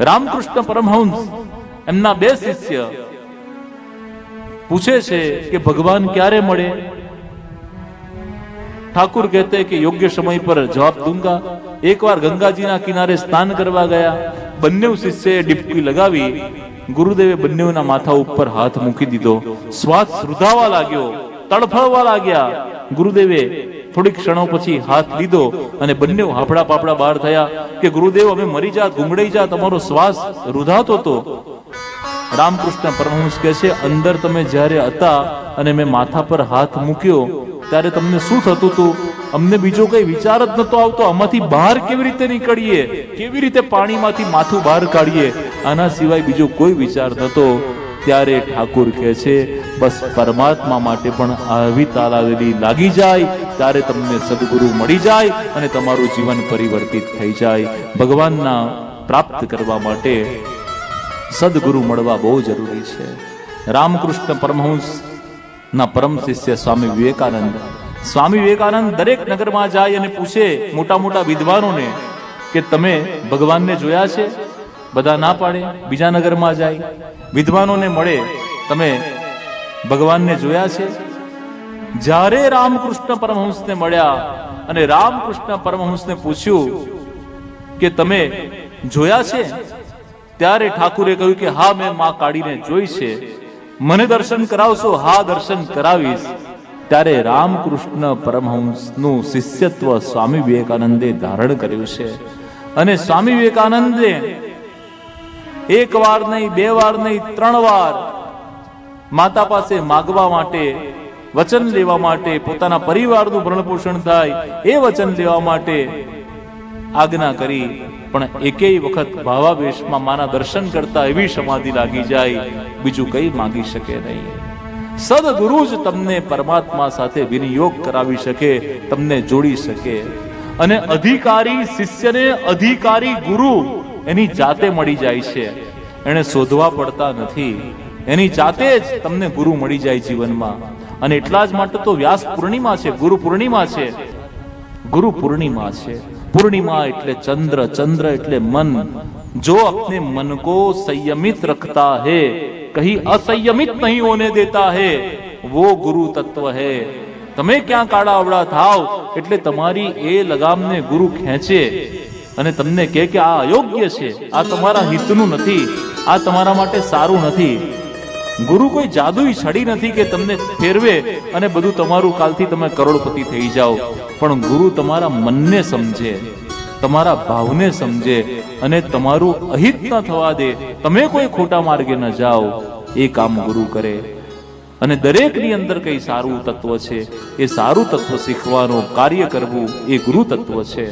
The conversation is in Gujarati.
રામકૃષ્ણ પરમહંસ એમના બે શિષ્ય પૂછે છે કે ભગવાન ક્યારે મળે? ઠાकुर कहते कि योग्य समय पर जवाब दूंगा। एक बार गंगाजीना किनारे स्नान करवा गया। બંને શિષ્યએ ડીપકી લગાવી ગુરુદેવે બંનેના માથા ઉપર હાથ મૂકી દીધો। શ્વાસ રૂધાવા લાગ્યો, તડફડવા લાગ્યા। ગુરુદેવે થોડીક ક્ષણો પછી હાથ લીધો અને બંને હાફડા પાપડા બહાર થયા કે ગુરુદેવ અમે મરી જાત, ગુંગળાઈ જાત, તમારો શ્વાસ રૂધાતો હતો। રામકૃષ્ણ પરમહંસ કહે છે અંદર તમે જ્યારે હતા અને મેં માથા પર હાથ મૂક્યો ત્યારે તમને શું થતું હતું? અમને બીજો કઈ વિચાર જ નતો આવતો, આમાંથી બહાર કેવી રીતે નીકળીએ, કેવી રીતે પાણીમાંથી માથું બહાર કાઢીએ, આના સિવાય બીજો કોઈ વિચાર નતો। ત્યારે ઠાकुर કહે છે બસ પરમાત્મા માટે પણ આવી તાલાવેલી લાગી જાય ત્યારે તમને સદગુરુ મળી જાય અને તમારું જીવન પરિવર્તિત થઈ જાય। ભગવાનના પ્રાપ્ત કરવા માટે સદગુરુ મળવા બહુ જરૂરી છે। રામકૃષ્ણ પરમહંસ ના પરમ શિષ્ય સ્વામી વિવેકાનંદ દરેક નગરમાં જાય અને પૂછે મોટા મોટા વિદ્વાનોને કે તમે ભગવાનને જોયા છે? બધા ના પાડે। બીજા નગરમાં જાય, વિદ્વાનોને મળે, તમે ભગવાનને જોયા છે? જ્યારે રામકૃષ્ણ પરમહંસને મળ્યા અને રામકૃષ્ણ પરમહંસને પૂછ્યું કે તમે જોયા છે? ત્યારે ઠાકુરે કહ્યું કે હા મેં માં કાળીને જોઈ છે। મને દર્શન કરાવશો? હા દર્શન કરાવીશ। ત્યારે રામકૃષ્ણ પરમહંસનું શિષ્યત્વ સ્વામી વિવેકાનંદે ધારણ કર્યું છે અને સ્વામી વિવેકાનંદે એક વાર નહીં, બે વાર નહીં, 3 વાર માતા પાસે માગવા માટે, વચન લેવા માટે, પોતાના પરિવારનું ભરણપોષણ થાય એ વચન લેવા માટે આજ્ઞા કરી, પણ એકેય વખત ભાવાવેશમાં માના દર્શન કરતા એવી સમાધિ લાગી જાય, બીજું કઈ માંગી શકે નહીં। સદગુરુ જ તમને પરમાત્મા સાથે વિનિયોગ કરાવી શકે, તમને જોડી શકે। અને અધિકારી શિષ્યને અધિકારી ગુરુ એની જાતે મળી જાય છે, એને શોધવા પડતા નથી, એની જાતે જ તમને ગુરુ મળી જાય જીવનમાં। અને એટલા જ માટે તો વ્યાસ પૂર્ણિમા છે, ગુરુ પૂર્ણિમા છે, ગુરુ પૂર્ણિમા છે। पूर्णिमा એટલે चंद्र, चंद्र એટલે मन। जो अपने मन को संयमित रखता है, कहीं असंयमित नहीं होने देता है, वो गुरु तत्व है। તમે ક્યાં કાળા અવળા થાવ એટલે તમારી એ લગામને ગુરુ ખેંચે અને તમને કહે કે આ અયોગ્ય છે, આ તમારા હિતનું નથી, આ તમારા માટે સારું નથી। ગુરુ કોઈ જાદુઈ છડી નથી કે તમને ફેરવે અને બધું તમારું કાલથી તમે કરોડપતિ થઈ જાઓ, પણ ગુરુ તમારા મનને સમજે, તમારા ભાવને સમજે અને તમારું અહિત ન થવા દે, તમે કોઈ ખોટા માર્ગે ન જાઓ, એ કામ ગુરુ કરે। અને દરેકની અંદર કઈ સારું તત્વ છે, એ સારું તત્વ શીખવાનું કાર્ય કરવું એ ગુરુ તત્વ છે।